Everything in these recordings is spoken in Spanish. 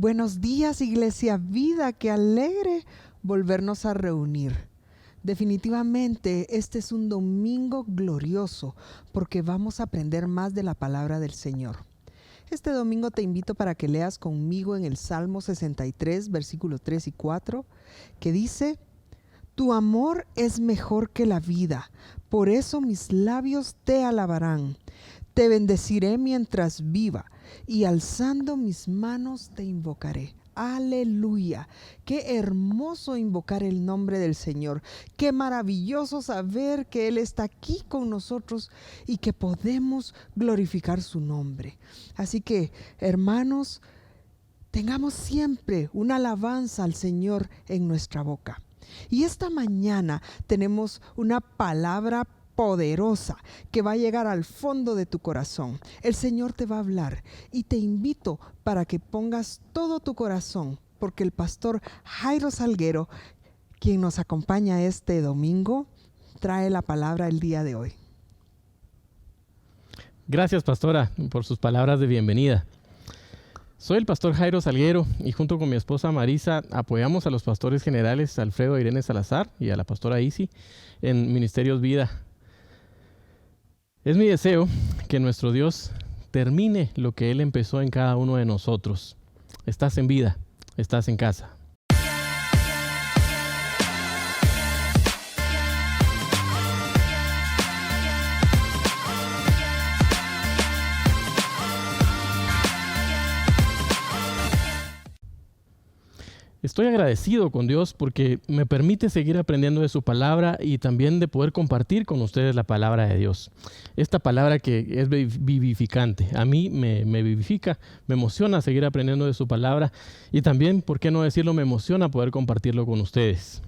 Buenos días, Iglesia Vida, qué alegre volvernos a reunir. Definitivamente este es un domingo glorioso porque vamos a aprender más de la palabra del Señor. Este domingo te invito para que leas conmigo en el Salmo 63, versículos 3 y 4, que dice: Tu amor es mejor que la vida, por eso mis labios te alabarán. Te bendeciré mientras viva, y alzando mis manos te invocaré. Aleluya, qué hermoso invocar el nombre del Señor, qué maravilloso saber que Él está aquí con nosotros y que podemos glorificar su nombre. Así que, hermanos, tengamos siempre una alabanza al Señor en nuestra boca. Y esta mañana tenemos una palabra poderosa que va a llegar al fondo de tu corazón. El Señor te va a hablar y te invito para que pongas todo tu corazón, porque el pastor Jairo Salguero, quien nos acompaña este domingo, trae la palabra el día de hoy. Gracias, pastora, por sus palabras de bienvenida. Soy el pastor Jairo Salguero y junto con mi esposa Marisa apoyamos a los pastores generales Alfredo e Irene Salazar y a la pastora Isi en Ministerios Vida. Es mi deseo que nuestro Dios termine lo que Él empezó en cada uno de nosotros. Estás en vida, estás en casa. Estoy agradecido con Dios porque me permite seguir aprendiendo de su palabra y también de poder compartir con ustedes la palabra de Dios. Esta palabra que es vivificante. A mí me vivifica, me emociona seguir aprendiendo de su palabra y también, ¿por qué no decirlo?, me emociona poder compartirlo con ustedes.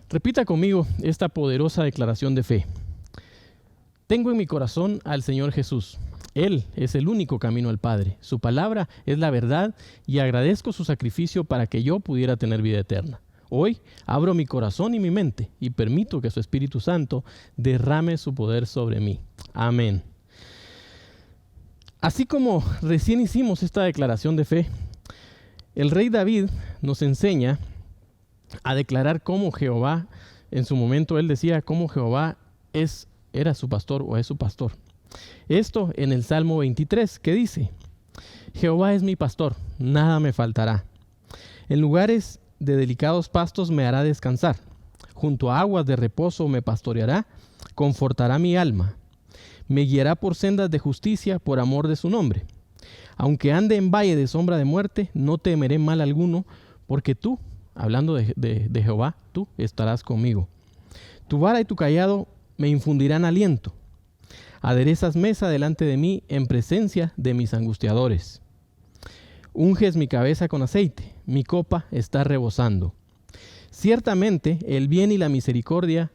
Repita conmigo esta poderosa declaración de fe. Tengo en mi corazón al Señor Jesús. Él es el único camino al Padre. Su palabra es la verdad y agradezco su sacrificio para que yo pudiera tener vida eterna. Hoy abro mi corazón y mi mente y permito que su Espíritu Santo derrame su poder sobre mí. Amén. Así como recién hicimos esta declaración de fe, el rey David nos enseña a declarar cómo Jehová, en su momento él decía cómo Jehová era su pastor o es su pastor. Esto en el Salmo 23, que dice: Jehová es mi pastor, nada me faltará. En lugares de delicados pastos me hará descansar. Junto a aguas de reposo me pastoreará, confortará mi alma. Me guiará por sendas de justicia por amor de su nombre. Aunque ande en valle de sombra de muerte, no temeré mal alguno, porque tú, hablando de Jehová, tú estarás conmigo. Tu vara y tu cayado me infundirán aliento. Aderezas mesa delante de mí en presencia de mis angustiadores. Unges mi cabeza con aceite, mi copa está rebosando. Ciertamente el bien y la misericordia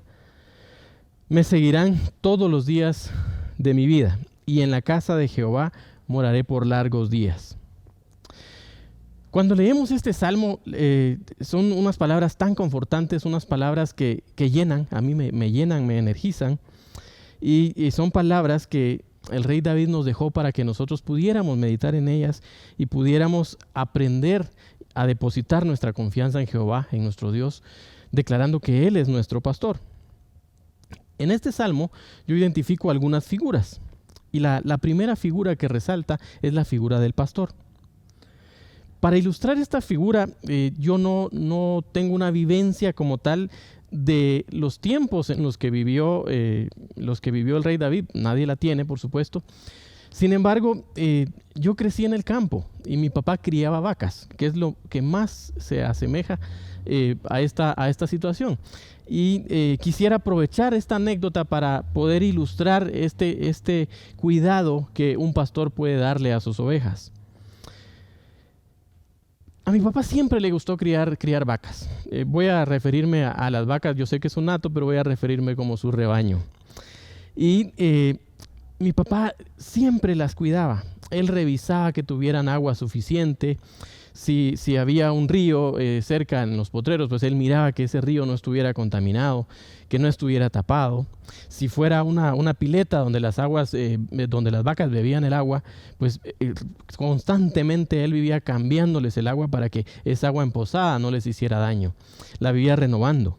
me seguirán todos los días de mi vida, y en la casa de Jehová moraré por largos días. Cuando leemos este salmo, son unas palabras tan confortantes, unas palabras que llenan, a mí me llenan, me energizan. Y son palabras que el rey David nos dejó para que nosotros pudiéramos meditar en ellas y pudiéramos aprender a depositar nuestra confianza en Jehová, en nuestro Dios, declarando que Él es nuestro pastor. En este salmo yo identifico algunas figuras y la primera figura que resalta es la figura del pastor. Para ilustrar esta figura, yo no tengo una vivencia como tal de los tiempos en los que vivió el rey David. Nadie la tiene, por supuesto. Sin embargo, yo crecí en el campo y mi papá criaba vacas, que es lo que más se asemeja a esta situación. Y quisiera aprovechar esta anécdota para poder ilustrar este cuidado que un pastor puede darle a sus ovejas. A mi papá siempre le gustó criar vacas. Voy a referirme a las vacas, yo sé que es un hato, pero voy a referirme como su rebaño. Y mi papá siempre las cuidaba. Él revisaba que tuvieran agua suficiente, Si había un río cerca en los potreros, pues él miraba que ese río no estuviera contaminado, que no estuviera tapado. Si fuera una pileta donde las aguas, donde las vacas bebían el agua, pues constantemente él vivía cambiándoles el agua para que esa agua empozada no les hiciera daño. La vivía renovando.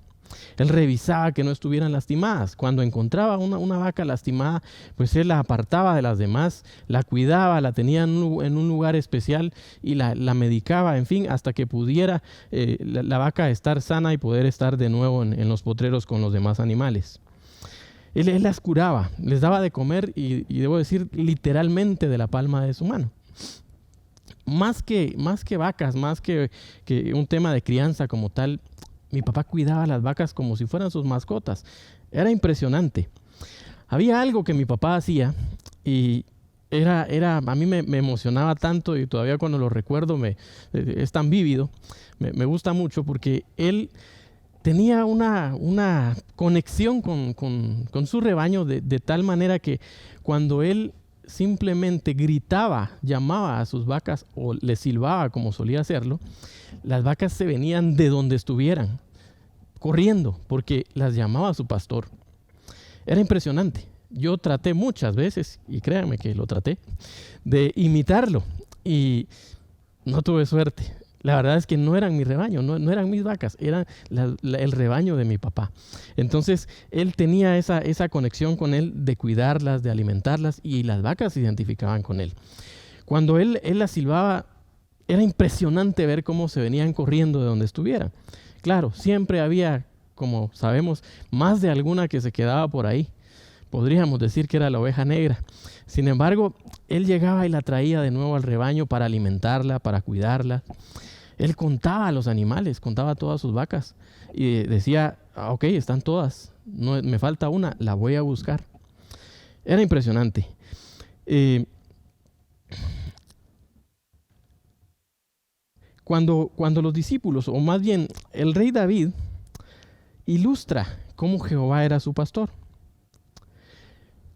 Él revisaba que no estuvieran lastimadas. Cuando encontraba una vaca lastimada, pues él la apartaba de las demás, la cuidaba, la tenía en un lugar especial y la medicaba, en fin, hasta que pudiera la vaca estar sana y poder estar de nuevo en los potreros con los demás animales. Él las curaba, les daba de comer y debo decir literalmente de la palma de su mano. Más que vacas, más que un tema de crianza como tal, mi papá cuidaba a las vacas como si fueran sus mascotas. Era impresionante. Había algo que mi papá hacía y a mí me emocionaba tanto y todavía cuando lo recuerdo es tan vívido. Me gusta mucho porque él tenía una conexión con su rebaño de tal manera que cuando él simplemente gritaba, llamaba a sus vacas o les silbaba como solía hacerlo, las vacas se venían de donde estuvieran, corriendo, porque las llamaba su pastor. Era impresionante. Yo traté muchas veces, y créanme que lo traté, de imitarlo y no tuve suerte. La verdad es que no eran mi rebaño, no eran mis vacas, eran el rebaño de mi papá. Entonces, él tenía esa conexión con él de cuidarlas, de alimentarlas, y las vacas se identificaban con él. Cuando él las silbaba, era impresionante ver cómo se venían corriendo de donde estuvieran. Claro, siempre había, como sabemos, más de alguna que se quedaba por ahí. Podríamos decir que era la oveja negra. Sin embargo, él llegaba y la traía de nuevo al rebaño para alimentarla, para cuidarla. Él contaba a los animales, contaba a todas sus vacas y decía, ok, están todas, no, me falta una, la voy a buscar. Era impresionante. Cuando los discípulos, o más bien el rey David, ilustra cómo Jehová era su pastor.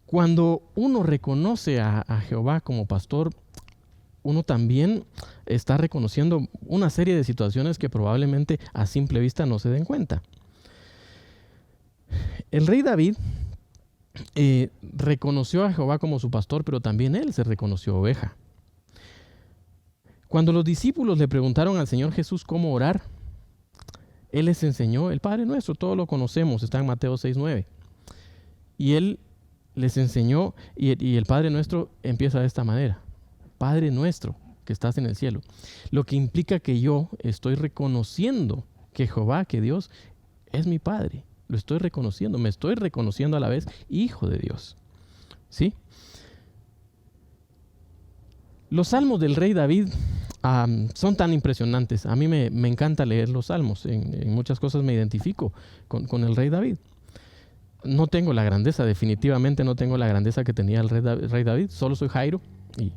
Cuando uno reconoce a Jehová como pastor, uno también está reconociendo una serie de situaciones que probablemente a simple vista no se den cuenta. El rey David reconoció a Jehová como su pastor, pero también él se reconoció oveja. Cuando los discípulos le preguntaron al Señor Jesús cómo orar, él les enseñó el Padre Nuestro, todos lo conocemos, está en Mateo 6:9. Y él les enseñó y el Padre Nuestro empieza de esta manera. Padre nuestro que estás en el cielo. Lo que implica que yo estoy reconociendo que Jehová, que Dios, es mi Padre. Lo estoy reconociendo, me estoy reconociendo a la vez hijo de Dios. ¿Sí? Los salmos del rey David son tan impresionantes. A mí me encanta leer los salmos. En muchas cosas me identifico con el rey David. No tengo la grandeza, definitivamente no tengo la grandeza que tenía el rey David. Solo soy Jairo y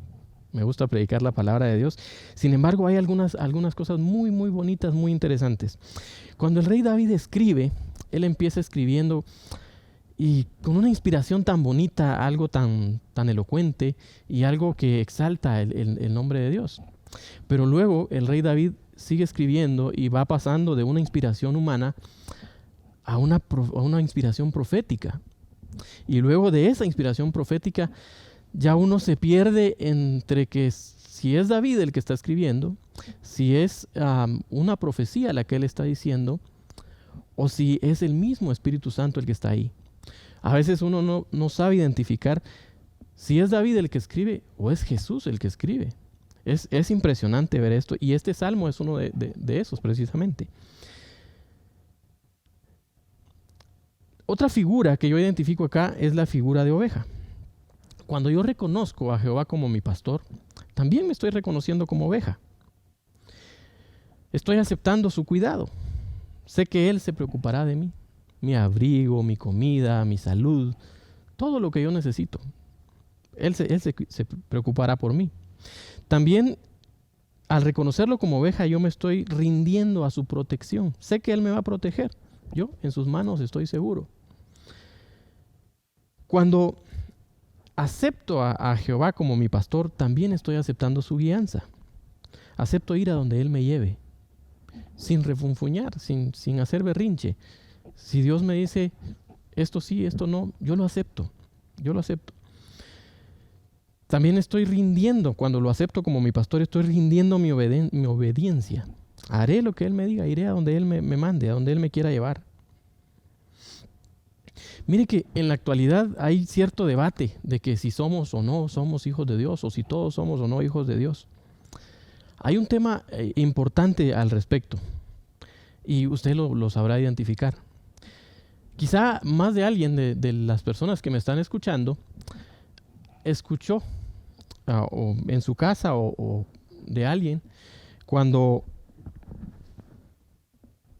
me gusta predicar la palabra de Dios. Sin embargo, hay algunas cosas muy, muy bonitas, muy interesantes. Cuando el rey David escribe, él empieza escribiendo y con una inspiración tan bonita, algo tan elocuente y algo que exalta el nombre de Dios. Pero luego el rey David sigue escribiendo y va pasando de una inspiración humana a una inspiración profética. Y luego de esa inspiración profética, ya uno se pierde entre que si es David el que está escribiendo, si es una profecía la que él está diciendo, o si es el mismo Espíritu Santo el que está ahí. A veces uno no sabe identificar si es David el que escribe o es Jesús el que escribe. Es impresionante ver esto, y este salmo es uno de esos precisamente. Otra figura que yo identifico acá es la figura de oveja. Cuando yo reconozco a Jehová como mi pastor, también me estoy reconociendo como oveja. Estoy aceptando su cuidado. Sé que Él se preocupará de mí, mi abrigo, mi comida, mi salud, todo lo que yo necesito. Él se preocupará por mí. También, al reconocerlo como oveja, yo me estoy rindiendo a su protección. Sé que Él me va a proteger. Yo en sus manos estoy seguro. Cuando acepto a Jehová como mi pastor, también estoy aceptando su guianza. acepto ir a donde Él me lleve, sin refunfuñar, sin hacer berrinche. Si Dios me dice, esto sí, esto no, yo lo acepto. También estoy rindiendo, cuando lo acepto como mi pastor, estoy rindiendo mi obediencia. Haré lo que Él me diga, iré a donde Él me mande, a donde Él me quiera llevar. Mire que en la actualidad hay cierto debate de que si somos o no somos hijos de Dios, o si todos somos o no hijos de Dios. Hay un tema importante al respecto, y usted lo sabrá identificar. Quizá más de alguien de las personas que me están escuchando escuchó o en su casa o de alguien cuando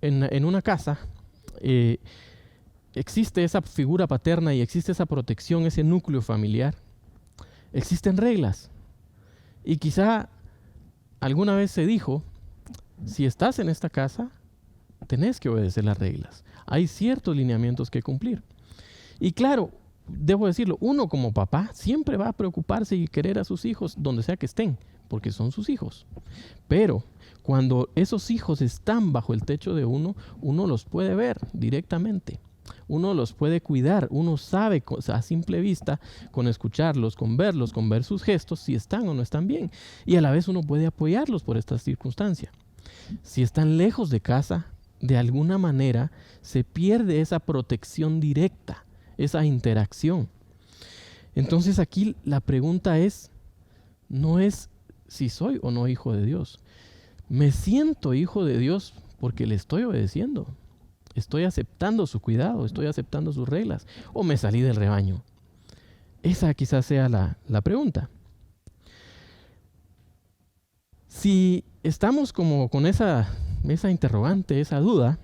en una casa existe esa figura paterna y existe esa protección, ese núcleo familiar. Existen reglas. Y quizá alguna vez se dijo, si estás en esta casa, tenés que obedecer las reglas. Hay ciertos lineamientos que cumplir. Y claro, debo decirlo, uno como papá siempre va a preocuparse y querer a sus hijos donde sea que estén, porque son sus hijos. Pero cuando esos hijos están bajo el techo de uno los puede ver directamente. Uno los puede cuidar, uno sabe a simple vista, con escucharlos, con verlos, con ver sus gestos, si están o no están bien. Y a la vez uno puede apoyarlos por esta circunstancia. Si están lejos de casa, de alguna manera se pierde esa protección directa, esa interacción. Entonces aquí la pregunta no es si soy o no hijo de Dios. Me siento hijo de Dios porque le estoy obedeciendo. Estoy aceptando su cuidado, estoy aceptando sus reglas, o me salí del rebaño. Esa quizás sea la pregunta. Si estamos como con esa interrogante, esa duda,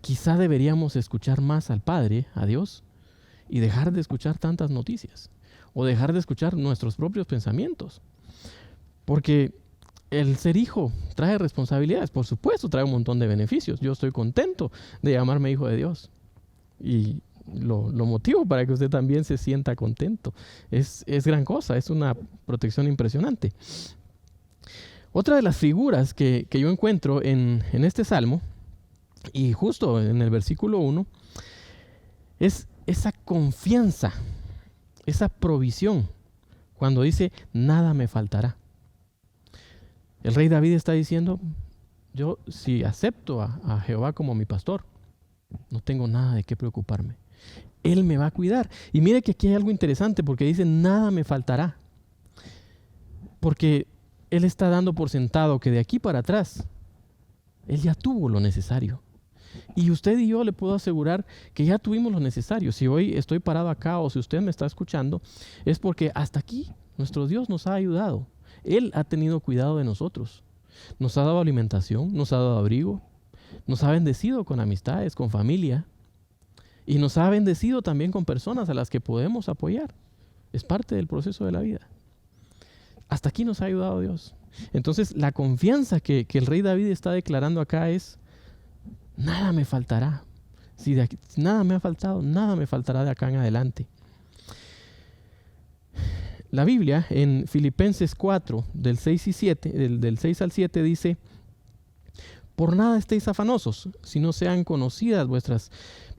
quizá deberíamos escuchar más al Padre, a Dios, y dejar de escuchar tantas noticias, o dejar de escuchar nuestros propios pensamientos. Porque el ser hijo trae responsabilidades, por supuesto, trae un montón de beneficios. Yo estoy contento de llamarme hijo de Dios. Y lo motivo para que usted también se sienta contento. Es gran cosa, es una protección impresionante. Otra de las figuras que yo encuentro en este salmo, y justo en el versículo 1, es esa confianza, esa provisión, cuando dice, nada me faltará. El rey David está diciendo, yo si acepto a Jehová como mi pastor, no tengo nada de qué preocuparme. Él me va a cuidar. Y mire que aquí hay algo interesante porque dice, nada me faltará. Porque Él está dando por sentado que de aquí para atrás, Él ya tuvo lo necesario. Y usted y yo le puedo asegurar que ya tuvimos lo necesario. Si hoy estoy parado acá o si usted me está escuchando, es porque hasta aquí nuestro Dios nos ha ayudado. Él ha tenido cuidado de nosotros. Nos ha dado alimentación, nos ha dado abrigo, nos ha bendecido con amistades, con familia. Y nos ha bendecido también con personas a las que podemos apoyar. Es parte del proceso de la vida. Hasta aquí nos ha ayudado Dios. Entonces, la confianza que el rey David está declarando acá es, nada me faltará. Si nada me ha faltado, nada me faltará de acá en adelante. La Biblia en Filipenses 4, del 6 al 7 dice, por nada estéis afanosos, si no sean conocidas vuestras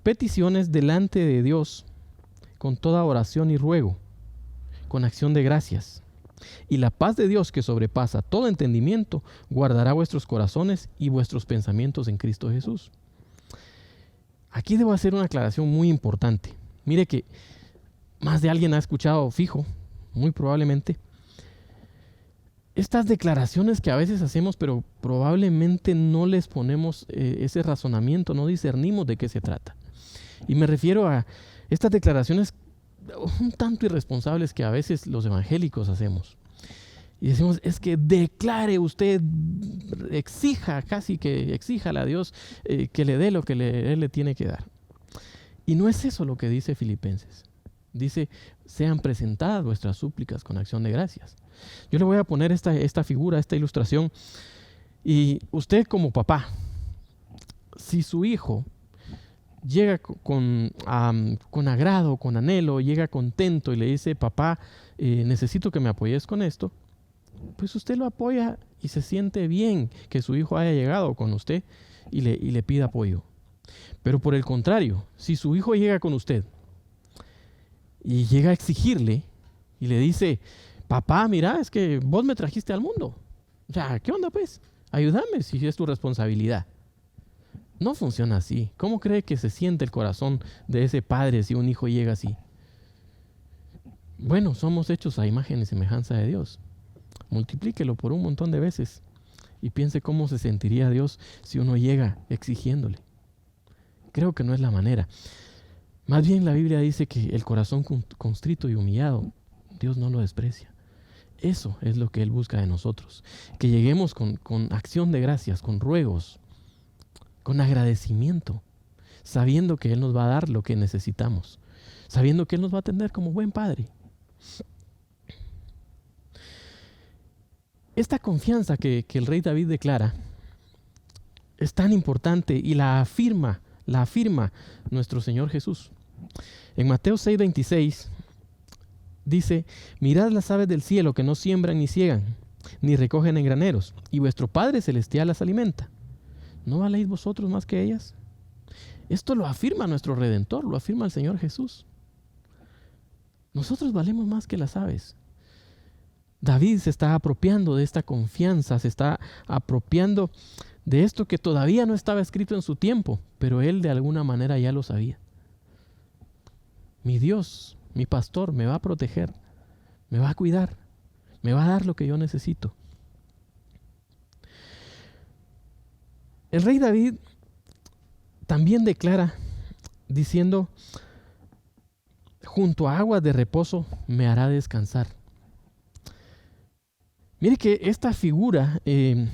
peticiones delante de Dios con toda oración y ruego, con acción de gracias. Y la paz de Dios que sobrepasa todo entendimiento, guardará vuestros corazones y vuestros pensamientos en Cristo Jesús. Aquí debo hacer una aclaración muy importante. Mire que más de alguien ha escuchado fijo, muy probablemente, estas declaraciones que a veces hacemos, pero probablemente no les ponemos ese razonamiento, no discernimos de qué se trata. Y me refiero a estas declaraciones un tanto irresponsables que a veces los evangélicos hacemos. Y decimos, es que declare usted, exíjale a Dios que le dé lo que Él le tiene que dar. Y no es eso lo que dice Filipenses. Dice, sean presentadas vuestras súplicas con acción de gracias. Yo le voy a poner esta figura, esta ilustración. Y usted como papá, si su hijo llega con agrado, con anhelo, llega contento y le dice, papá, necesito que me apoyes con esto, pues usted lo apoya y se siente bien que su hijo haya llegado con usted y le pide apoyo. Pero por el contrario, si su hijo llega con usted y llega a exigirle y le dice, papá, mira, es que vos me trajiste al mundo. O sea, ¿qué onda pues? Ayúdame si es tu responsabilidad. No funciona así. ¿Cómo cree que se siente el corazón de ese padre si un hijo llega así? Bueno, somos hechos a imagen y semejanza de Dios. Multiplíquelo por un montón de veces y piense cómo se sentiría Dios si uno llega exigiéndole. Creo que no es la manera. Más bien la Biblia dice que el corazón constrito y humillado, Dios no lo desprecia. Eso es lo que Él busca de nosotros. Que lleguemos con acción de gracias, con ruegos, con agradecimiento, sabiendo que Él nos va a dar lo que necesitamos, sabiendo que Él nos va a atender como buen Padre. Esta confianza que el rey David declara es tan importante y la afirma nuestro Señor Jesús. En Mateo 6:26 dice, mirad las aves del cielo que no siembran ni ciegan, ni recogen en graneros, y vuestro Padre Celestial las alimenta. ¿No valéis vosotros más que ellas? Esto lo afirma nuestro Redentor, lo afirma el Señor Jesús. Nosotros valemos más que las aves. David se está apropiando de esta confianza, se está apropiando de esto que todavía no estaba escrito en su tiempo, pero él de alguna manera ya lo sabía. Mi Dios, mi pastor, me va a proteger, me va a cuidar, me va a dar lo que yo necesito. El rey David también declara diciendo, junto a aguas de reposo me hará descansar. Mire que esta figura, en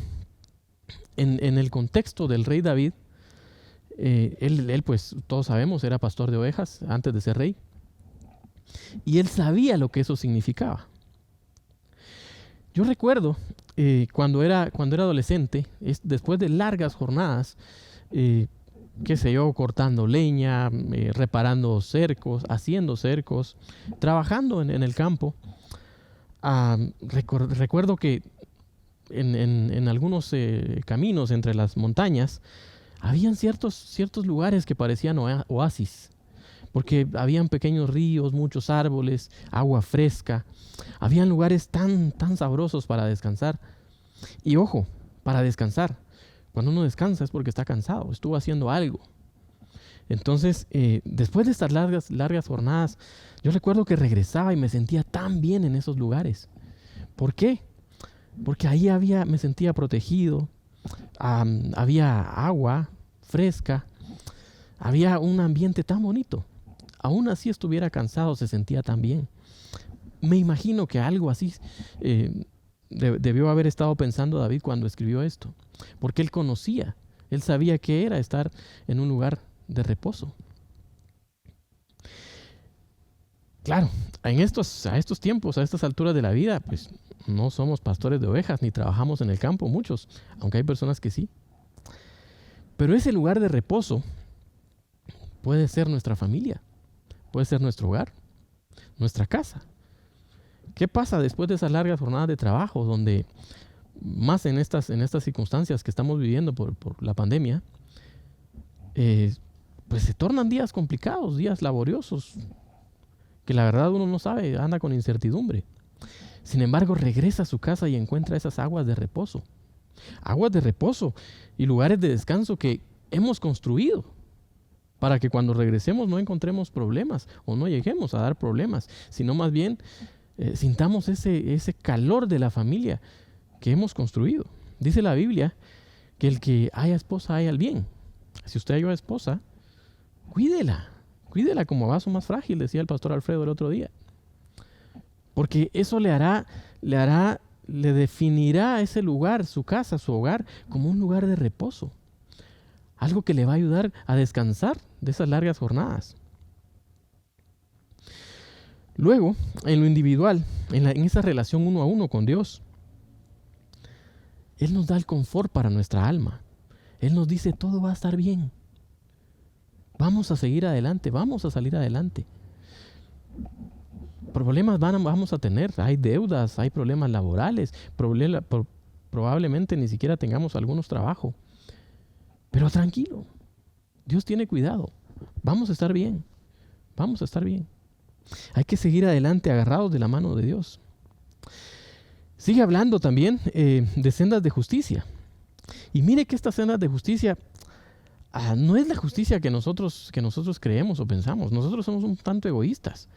el contexto del rey David, él pues todos sabemos era pastor de ovejas antes de ser rey, y él sabía lo que eso significaba. Yo recuerdo cuando era adolescente, después de largas jornadas, qué sé yo, cortando leña, reparando cercos, haciendo cercos, trabajando en el campo. Recuerdo que en algunos caminos entre las montañas habían ciertos lugares que parecían oasis, porque habían pequeños ríos, muchos árboles, agua fresca. Habían lugares tan sabrosos para descansar. Y ojo, para descansar. Cuando uno descansa es porque está cansado, estuvo haciendo algo. Entonces, después de estas largas jornadas, yo recuerdo que regresaba y me sentía tan bien en esos lugares. ¿Por qué? Porque ahí me sentía protegido, había agua fresca, había un ambiente tan bonito. Aún así estuviera cansado, se sentía tan bien. Me imagino que algo así debió haber estado pensando David cuando escribió esto, porque él sabía que era estar en un lugar de reposo. Claro, a estos tiempos, a estas alturas de la vida, pues no somos pastores de ovejas ni trabajamos en el campo muchos, aunque hay personas que sí. Pero ese lugar de reposo puede ser nuestra familia, puede ser nuestro hogar, nuestra casa. ¿Qué pasa después de esas largas jornadas de trabajo, donde más en estas circunstancias que estamos viviendo por la pandemia, pues se tornan días complicados, días laboriosos, que la verdad uno no sabe, anda con incertidumbre. Sin embargo, regresa a su casa y encuentra esas aguas de reposo y lugares de descanso que hemos construido para que cuando regresemos no encontremos problemas o no lleguemos a dar problemas, sino más bien sintamos ese calor de la familia que hemos construido. Dice la Biblia que el que haya esposa haya el bien. Si usted haya esposa, cuídela como vaso más frágil, decía el pastor Alfredo el otro día. Porque eso le definirá ese lugar, su casa, su hogar, como un lugar de reposo. Algo que le va a ayudar a descansar de esas largas jornadas. Luego, en lo individual, en esa relación uno a uno con Dios, Él nos da el confort para nuestra alma. Él nos dice, todo va a estar bien. Vamos a seguir adelante, vamos a salir adelante. Problemas vamos a tener, hay deudas, hay problemas laborales, probablemente ni siquiera tengamos algunos trabajo. Pero tranquilo, Dios tiene cuidado, vamos a estar bien, vamos a estar bien. Hay que seguir adelante agarrados de la mano de Dios. Sigue hablando también de sendas de justicia. Y mire que estas sendas de justicia no es la justicia que nosotros creemos o pensamos. Nosotros somos un tanto egoístas.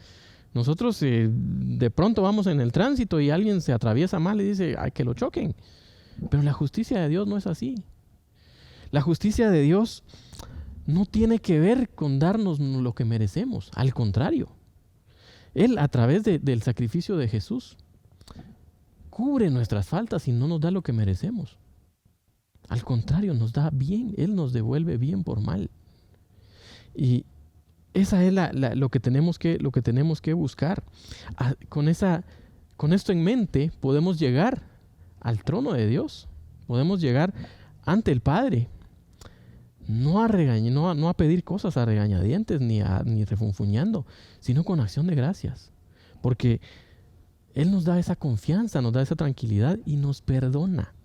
Nosotros de pronto vamos en el tránsito y alguien se atraviesa mal y dice, ay, que lo choquen. Pero la justicia de Dios no es así. La justicia de Dios no tiene que ver con darnos lo que merecemos. Al contrario, Él a través del sacrificio de Jesús cubre nuestras faltas y no nos da lo que merecemos. Al contrario, nos da bien. Él nos devuelve bien por mal. Y esa es lo que tenemos que buscar. Con esto en mente podemos llegar al trono de Dios. Podemos llegar ante el Padre. No a pedir cosas a regañadientes ni refunfuñando, sino con acción de gracias. Porque Él nos da esa confianza, nos da esa tranquilidad y nos perdona.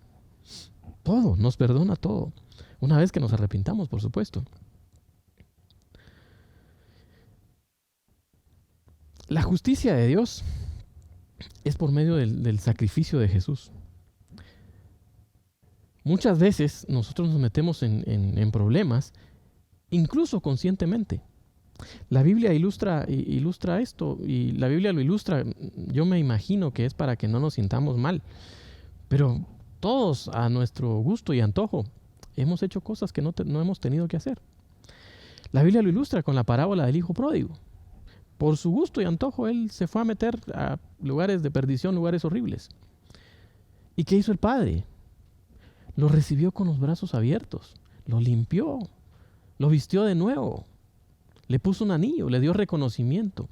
Todo, nos perdona todo. Una vez que nos arrepintamos, por supuesto. La justicia de Dios es por medio del sacrificio de Jesús. Muchas veces nosotros nos metemos en problemas, incluso conscientemente. La Biblia ilustra esto, y la Biblia lo ilustra, yo me imagino que es para que no nos sintamos mal. Pero todos a nuestro gusto y antojo hemos hecho cosas que no hemos tenido que hacer. La Biblia lo ilustra con la parábola del hijo pródigo. Por su gusto y antojo, él se fue a meter a lugares de perdición, lugares horribles. ¿Y qué hizo el padre? Lo recibió con los brazos abiertos, lo limpió, lo vistió de nuevo, le puso un anillo, le dio reconocimiento.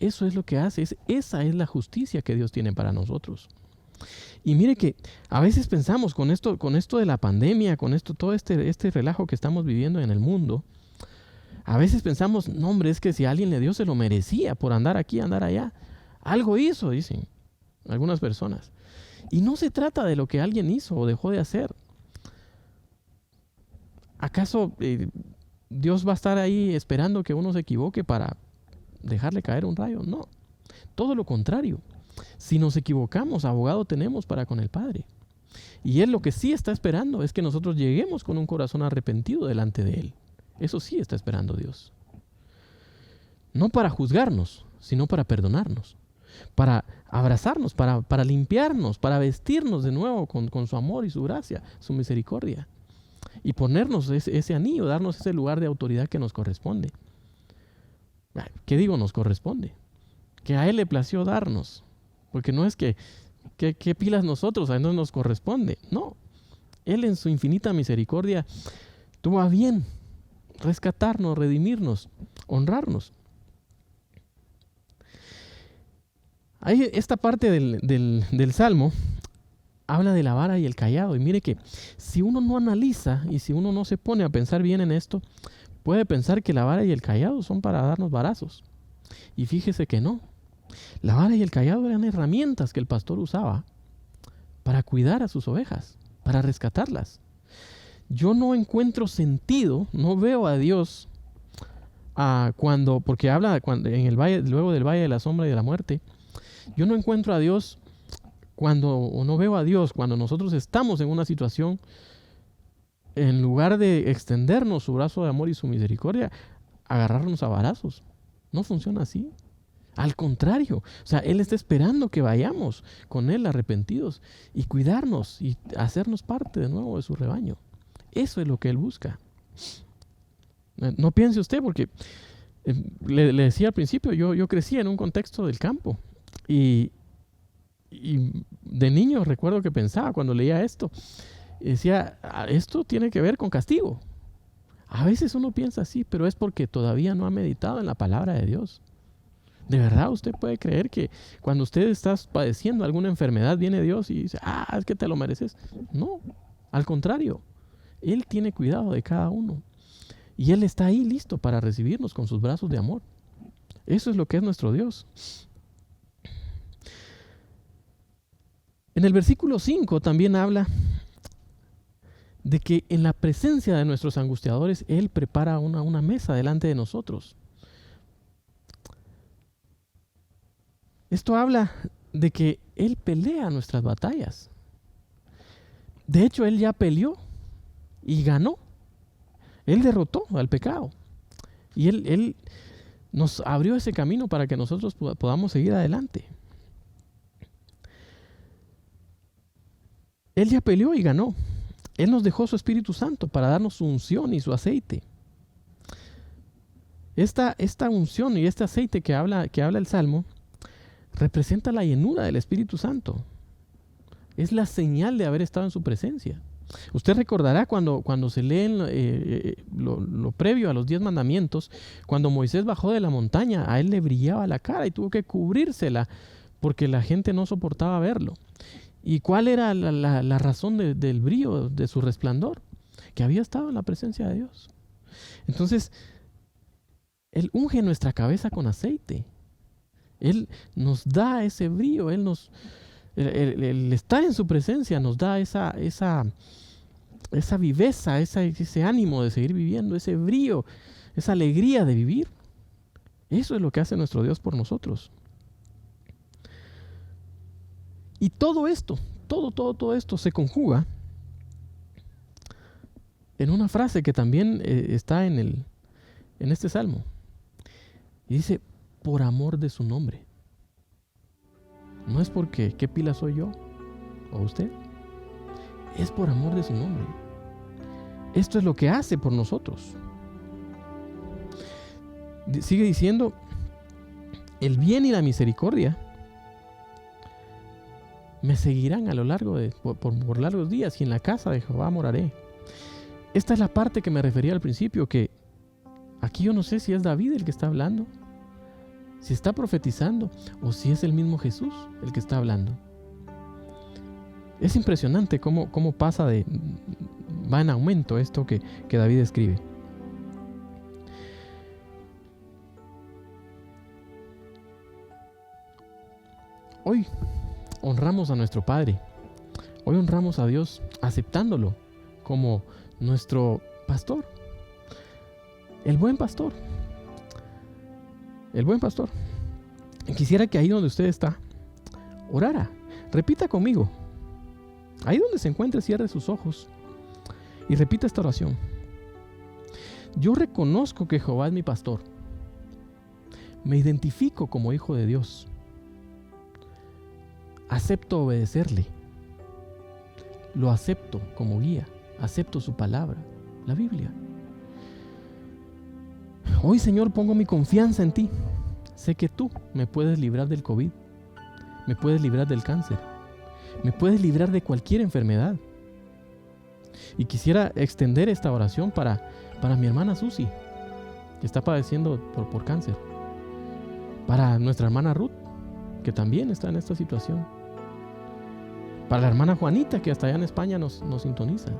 Eso es lo que hace, esa es la justicia que Dios tiene para nosotros. Y mire que a veces pensamos con esto de la pandemia, con todo este relajo que estamos viviendo en el mundo, a veces pensamos, no hombre, es que si alguien le dio se lo merecía por andar aquí, andar allá. Algo hizo, dicen algunas personas. Y no se trata de lo que alguien hizo o dejó de hacer. ¿Acaso Dios va a estar ahí esperando que uno se equivoque para dejarle caer un rayo? No, todo lo contrario. Si nos equivocamos, abogado tenemos para con el Padre. Y Él lo que sí está esperando es que nosotros lleguemos con un corazón arrepentido delante de Él. Eso sí está esperando Dios. No para juzgarnos, sino para perdonarnos, para abrazarnos, para limpiarnos, para vestirnos de nuevo con su amor y su gracia, su misericordia. Y ponernos ese anillo, darnos ese lugar de autoridad que nos corresponde. ¿Qué digo nos corresponde? Que a Él le plació darnos. Porque no es que pilas nosotros, a Él no nos corresponde. No, Él en su infinita misericordia tuvo a bien rescatarnos, redimirnos, honrarnos. Ahí esta parte del Salmo habla de la vara y el cayado. Y mire que si uno no analiza y si uno no se pone a pensar bien en esto, puede pensar que la vara y el cayado son para darnos varazos. Y fíjese que no. La vara y el cayado eran herramientas que el pastor usaba para cuidar a sus ovejas, para rescatarlas. Yo no encuentro sentido, no veo a Dios porque habla en el valle, luego del valle de la sombra y de la muerte. Yo no encuentro a Dios no veo a Dios cuando nosotros estamos en una situación, en lugar de extendernos su brazo de amor y su misericordia, agarrarnos a varazos. No funciona así. Al contrario, o sea, Él está esperando que vayamos con Él arrepentidos y cuidarnos y hacernos parte de nuevo de su rebaño. Eso es lo que Él busca. No piense usted, porque le decía al principio, yo crecí en un contexto del campo y de niño recuerdo que pensaba cuando leía esto, decía, esto tiene que ver con castigo. A veces uno piensa así, pero es porque todavía no ha meditado en la palabra de Dios. ¿De verdad usted puede creer que cuando usted está padeciendo alguna enfermedad viene Dios y dice, es que te lo mereces? No, al contrario. Él tiene cuidado de cada uno. Y Él está ahí listo para recibirnos con sus brazos de amor. Eso es lo que es nuestro Dios. En el versículo 5 también habla de que en la presencia de nuestros angustiadores, Él prepara una mesa delante de nosotros. Esto habla de que Él pelea nuestras batallas. De hecho, Él ya peleó y ganó. Él derrotó al pecado. Y Él nos abrió ese camino para que nosotros podamos seguir adelante. Él ya peleó y ganó. Él nos dejó su Espíritu Santo para darnos su unción y su aceite. Esta unción y este aceite que habla el Salmo representa la llenura del Espíritu Santo. Es la señal de haber estado en su presencia. Usted recordará cuando se leen lo previo a los 10 mandamientos, cuando Moisés bajó de la montaña, a él le brillaba la cara y tuvo que cubrírsela porque la gente no soportaba verlo. ¿Y cuál era la razón del brillo, de su resplandor? Que había estado en la presencia de Dios. Entonces, Él unge nuestra cabeza con aceite. Él nos da ese brillo, el estar en su presencia nos da esa viveza, ese ánimo de seguir viviendo, ese brillo, esa alegría de vivir. Eso es lo que hace nuestro Dios por nosotros. Y todo esto, todo esto se conjuga en una frase que también está en este salmo. Y dice, por amor de su nombre. No es porque qué pila soy yo o usted. Es por amor de su nombre. Esto es lo que hace por nosotros. Sigue diciendo, el bien y la misericordia me seguirán a lo largo por largos días, y en la casa de Jehová moraré. Esta es la parte que me refería al principio, que aquí yo no sé si es David el que está hablando, si está profetizando, o si es el mismo Jesús el que está hablando. Es impresionante cómo va en aumento esto que David escribe. Hoy honramos a nuestro Padre. Hoy honramos a Dios aceptándolo como nuestro pastor. El buen pastor. El buen pastor. Quisiera que ahí donde usted está, orara. Repita conmigo. Ahí donde se encuentre, cierre sus ojos y repita esta oración. Yo reconozco que Jehová es mi pastor. Me identifico como hijo de Dios. Acepto obedecerle. Lo acepto como guía. Acepto su palabra, la Biblia. Hoy, Señor, pongo mi confianza en ti. Sé que tú me puedes librar del COVID. Me puedes librar del cáncer. Me puedes librar de cualquier enfermedad. Y quisiera extender esta oración para mi hermana Susi, que está padeciendo por cáncer. Para nuestra hermana Ruth, que también está en esta situación. Para la hermana Juanita, que hasta allá en España nos sintoniza.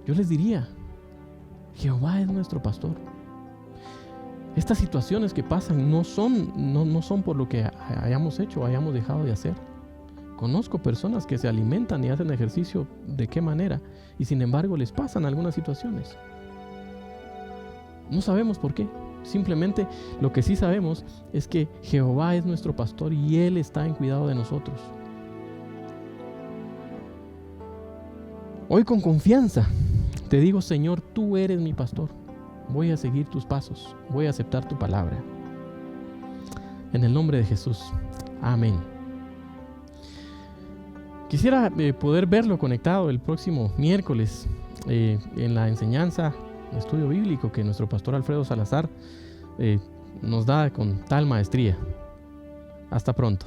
Yo les diría, Jehová es nuestro pastor. Estas situaciones que pasan no son por lo que hayamos hecho o hayamos dejado de hacer. Conozco personas que se alimentan y hacen ejercicio de qué manera, y sin embargo les pasan algunas situaciones. No sabemos por qué. Simplemente lo que sí sabemos es que Jehová es nuestro pastor y Él está en cuidado de nosotros. Hoy con confianza te digo, Señor, tú eres mi pastor. Voy a seguir tus pasos. Voy a aceptar tu palabra. En el nombre de Jesús. Amén. Quisiera poder verlo conectado el próximo miércoles en la enseñanza, estudio bíblico que nuestro pastor Alfredo Salazar nos da con tal maestría. Hasta pronto.